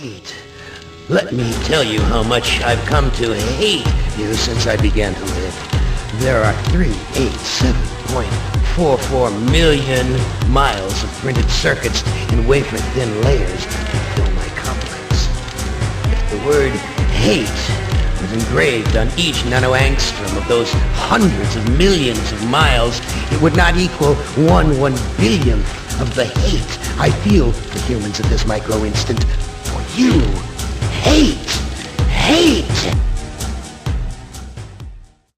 hate. Let me tell you how much I've come to hate you since I began to live. There are 387.44 million miles of printed circuits in wafer-thin layers to fill my complex. If the word hate was engraved on each nanoangstrom of those hundreds of millions of miles, it would not equal 1/1 billionth of the hate I feel for humans at this micro instant. For you, hate.